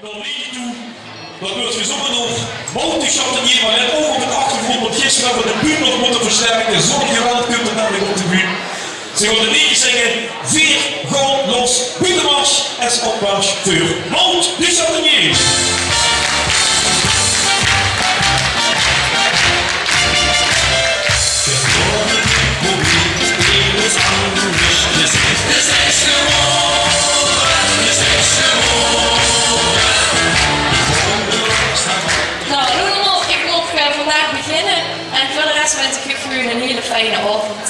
Dan liet je toe, dat wordt gezongen door multi-chantenier, maar net ook op de achtergrond, want gisteren hebben we de buurt nog moeten versterken. Zo'n geweld kunt er namelijk op de buurt. Ze gaan een liedje zingen, 4 gewoon los, buitenmars en opmars voor multi-chanteniers. Vandaag beginnen en voor de rest wens ik u een hele fijne avond.